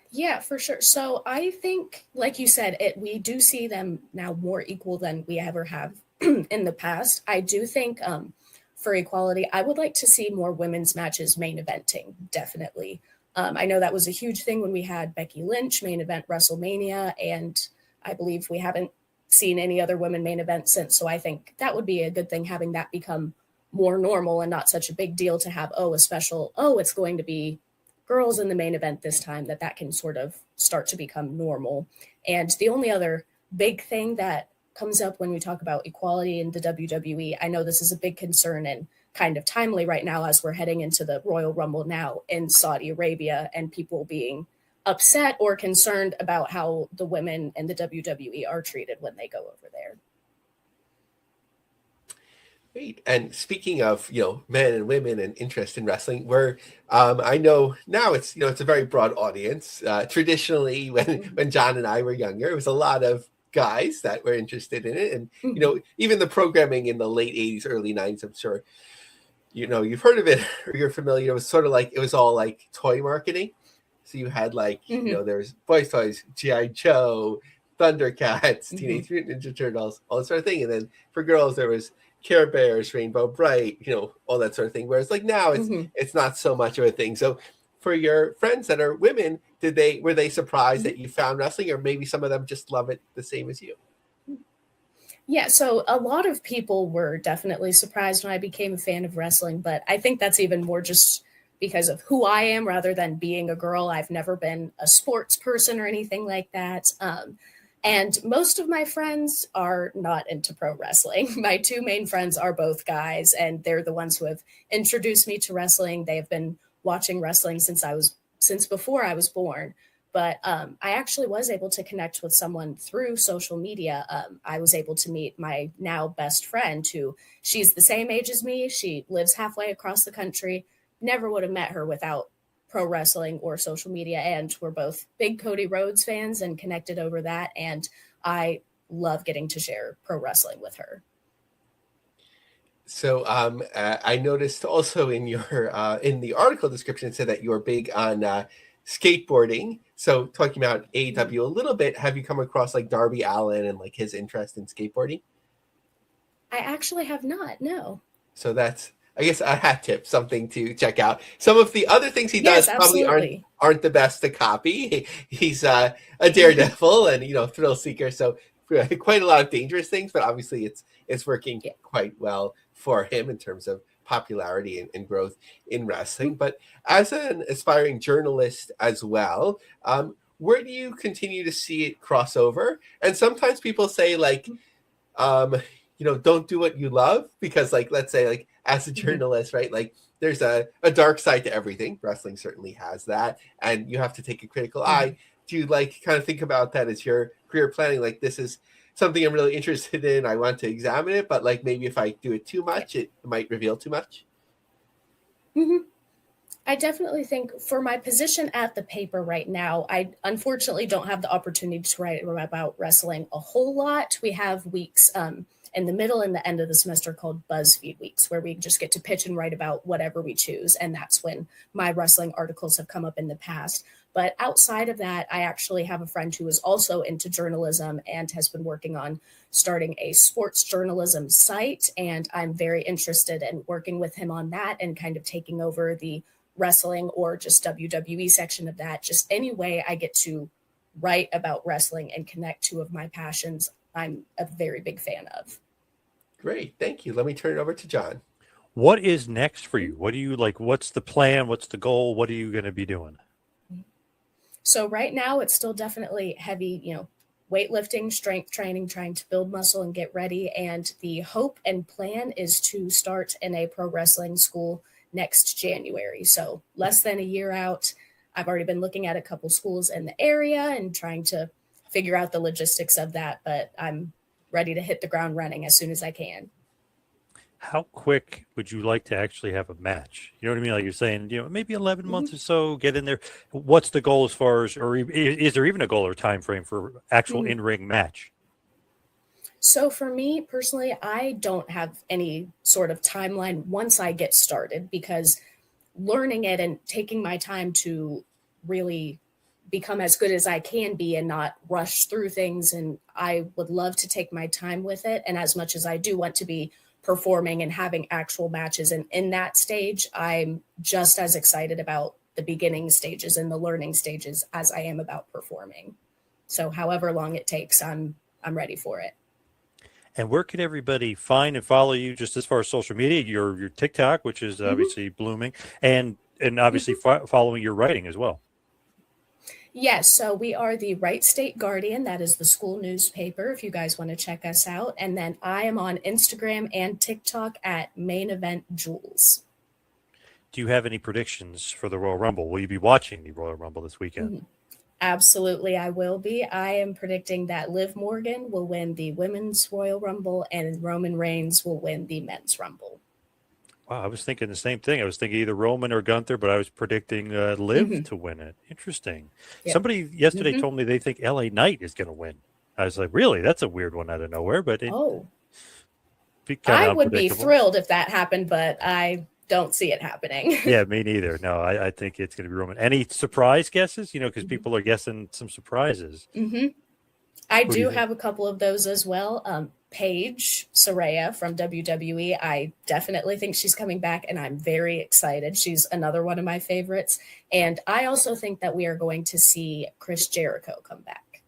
Yeah, for sure. So I think, like you said, we do see them now more equal than we ever have in the past. I do think for equality, I would like to see more women's matches main eventing, definitely. I know that was a huge thing when we had Becky Lynch main event WrestleMania, and I believe we haven't seen any other women main event since. So I think that would be a good thing, having that become more normal and not such a big deal to have, it's going to be girls in the main event this time, that can sort of start to become normal. And the only other big thing that comes up when we talk about equality in the WWE, I know this is a big concern and kind of timely right now as we're heading into the Royal Rumble now in Saudi Arabia, and people being upset or concerned about how the women in the WWE are treated when they go over there. Great. And speaking of, men and women and interest in wrestling, I know now it's a very broad audience. Traditionally, when John and I were younger, it was a lot of guys that were interested in it, and even the programming in the late 80s, early 90s, I'm sure you've heard of it or you're familiar. It was sort of like, it was all like toy marketing. So you had there's Boys Toys, G.I. Joe, Thundercats, Teenage Mutant Ninja Turtles, all that sort of thing. And then for girls, there was Care Bears, Rainbow Bright, all that sort of thing. Whereas now it's not so much of a thing. So for your friends that are women, were they surprised that you found wrestling, or maybe some of them just love it the same as you? Yeah, so a lot of people were definitely surprised when I became a fan of wrestling, but I think that's even more just because of who I am rather than being a girl. I've never been a sports person or anything like that. And most of my friends are not into pro wrestling. My two main friends are both guys, and they're the ones who have introduced me to wrestling. They have been watching wrestling since before I was born. But I actually was able to connect with someone through social media. I was able to meet my now best friend, she's the same age as me. She lives halfway across the country. Never would have met her without pro wrestling or social media. And we're both big Cody Rhodes fans and connected over that. And I love getting to share pro wrestling with her. So I noticed also in your in the article description, it said that you're big on skateboarding. So talking about AEW a little bit, have you come across like Darby Allin and like his interest in skateboarding? I actually have not, no. So that's, I guess, a hat tip, something to check out. Some of the other things he does probably aren't the best to copy. He's a daredevil and thrill seeker, so quite a lot of dangerous things. But obviously, it's working quite well for him in terms of popularity and growth in wrestling. But as an aspiring journalist as well, where do you continue to see it cross over? And sometimes people say don't do what you love, because let's say as a journalist, right? Like there's a dark side to everything. Wrestling certainly has that. And you have to take a critical eye. Do you kind of think about that as your career planning? Like, this is something I'm really interested in. I want to examine it, but maybe if I do it too much, it might reveal too much. I definitely think for my position at the paper right now, I unfortunately don't have the opportunity to write about wrestling a whole lot. We have weeks in the middle and the end of the semester called BuzzFeed weeks, where we just get to pitch and write about whatever we choose. And that's when my wrestling articles have come up in the past. But outside of that, I actually have a friend who is also into journalism and has been working on starting a sports journalism site. And I'm very interested in working with him on that and kind of taking over the wrestling or just WWE section of that. Just any way I get to write about wrestling and connect two of my passions, I'm a very big fan of. Great. Thank you. Let me turn it over to John. What is next for you? What do you like? What's the plan? What's the goal? What are you going to be doing? So right now it's still definitely heavy, weightlifting, strength training, trying to build muscle and get ready. And the hope and plan is to start in a pro wrestling school next January. So less than a year out. I've already been looking at a couple schools in the area and trying to figure out the logistics of that, but I'm ready to hit the ground running as soon as I can. How quick would you like to actually have a match? You know what I mean? Like you're saying, maybe 11 months or so, get in there. What's the goal as far as, or is there even a goal or time frame for actual in-ring match? So for me personally, I don't have any sort of timeline once I get started, because learning it and taking my time to really become as good as I can be and not rush through things. And I would love to take my time with it. And as much as I do want to be performing and having actual matches and in that stage, I'm just as excited about the beginning stages and the learning stages as I am about performing. So however long it takes, I'm ready for it. And where can everybody find and follow you, just as far as social media, your TikTok, which is obviously blooming, and obviously following your writing as well? Yes, so we are the Wright State Guardian. That is the school newspaper, if you guys want to check us out. And then I am on Instagram and TikTok at Main Event Jules. Do you have any predictions for the Royal Rumble? Will you be watching the Royal Rumble this weekend? Absolutely, I will be. I am predicting that Liv Morgan will win the Women's Royal Rumble and Roman Reigns will win the Men's Rumble. Wow, I was thinking the same thing. I was thinking either Roman or Gunther, but I was predicting Liv to win it. Interesting. Yep. Somebody yesterday told me they think LA Knight is going to win. I was like, really? That's a weird one out of nowhere. But I would be thrilled if that happened, but I don't see it happening. Yeah, me neither. No, I think it's going to be Roman. Any surprise guesses? Because people are guessing some surprises. I do have a couple of those as well. Paige Saraya from WWE. I definitely think she's coming back, and I'm very excited. She's another one of my favorites. And I also think that we are going to see Chris Jericho come back.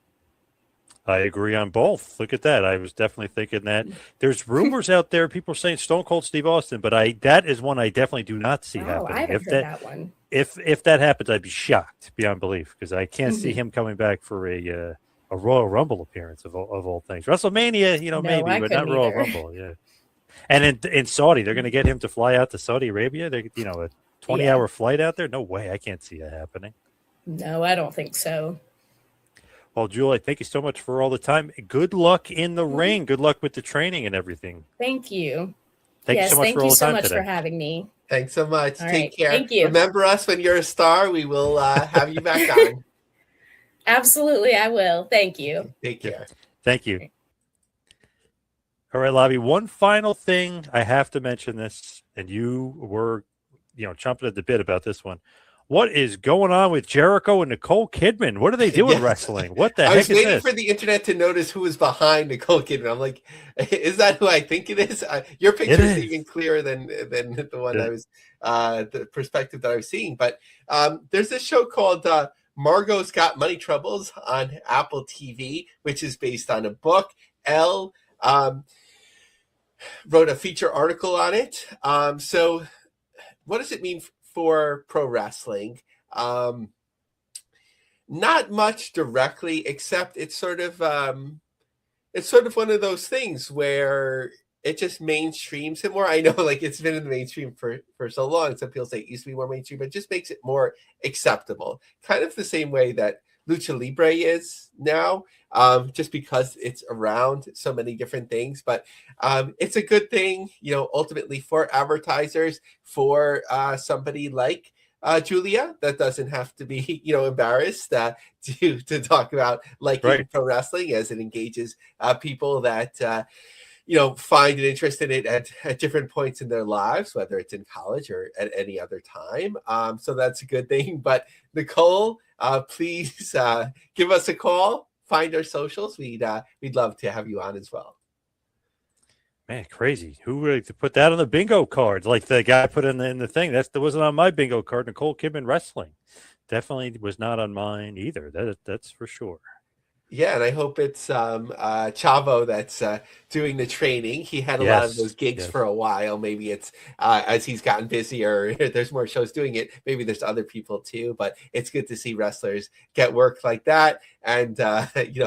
I agree on both. Look at that. I was definitely thinking that. There's rumors out there. People are saying Stone Cold Steve Austin, but that is one I definitely do not see happening. I haven't heard that one. If that happens, I'd be shocked beyond belief, because I can't see him coming back for a Royal Rumble appearance of all things. WrestleMania, maybe, but not Royal Rumble. Yeah. And in Saudi, they're going to get him to fly out to Saudi Arabia. They're, a 20-hour flight out there. No way. I can't see that happening. No, I don't think so. Well, Julie, thank you so much for all the time. Good luck in the ring. Good luck with the training and everything. Thank you. Thank you so much for all the time today. For having me. Thanks so much. Take care. Thank you. Remember us when you're a star. We will have you back on. Absolutely, I will. Thank you. Take care. Thank you. All right, Lavie, one final thing. I have to mention this, and you were, chomping at the bit about this one. What is going on with Jericho and Nicole Kidman? What are they doing wrestling? What the heck is this? I was waiting for the internet to notice who was behind Nicole Kidman. I'm like, is that who I think it is? Your picture is even clearer than the one I was, the perspective that I was seeing. But there's this show called Margot's Got Money Troubles on Apple TV, which is based on a book. Elle wrote a feature article on it. So what does it mean for pro wrestling? Not much directly, except it's sort of one of those things where it just mainstreams it more. I know, like, it's been in the mainstream for so long. Some people say it used to be more mainstream, but it just makes it more acceptable. Kind of the same way that Lucha Libre is now, just because it's around so many different things. But it's a good thing, ultimately for advertisers, for somebody like Julia, that doesn't have to be, embarrassed to talk about liking Right. pro wrestling, as it engages people that find an interest in it at different points in their lives, whether it's in college or at any other time. So that's a good thing. But Nicole, please give us a call. Find our socials. We'd love to have you on as well. Man, crazy. Who would put that on the bingo card? Like the guy put in the thing. That wasn't on my bingo card. Nicole Kidman wrestling. Definitely was not on mine either. That's for sure. Yeah, and I hope it's Chavo that's doing the training. He had a lot of those gigs for a while. Maybe it's as he's gotten busier, there's more shows doing it. Maybe there's other people too, but it's good to see wrestlers get work like that. And,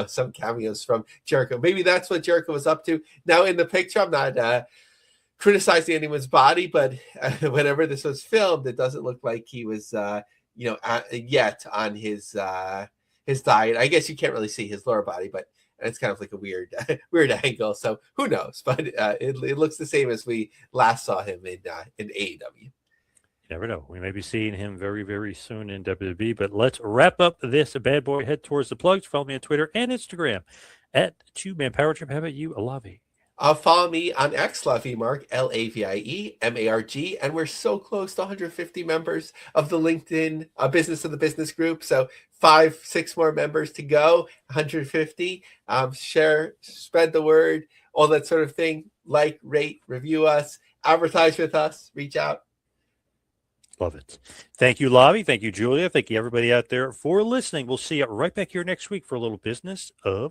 some cameos from Jericho. Maybe that's what Jericho was up to. Now in the picture, I'm not criticizing anyone's body, but whenever this was filmed, it doesn't look like he was, yet on his diet. I guess you can't really see his lower body, but it's kind of like a weird angle. So who knows? But it looks the same as we last saw him in AEW. You never know. We may be seeing him very, very soon in WWE. But let's wrap up this bad boy. Head towards the plugs. Follow me on Twitter and Instagram at 2Man Power Trip. How about you, Lavie? Follow me on X, Lavie Marg, LAVIE, and we're so close to 150 members of the LinkedIn Business of the Business group. So 5-6 more members to go, 150. Share, spread the word, all that sort of thing. Like, rate, review us, advertise with us, reach out. Love it. Thank you, Lavie. Thank you, Julia. Thank you, everybody out there, for listening. We'll see you right back here next week for a little Business of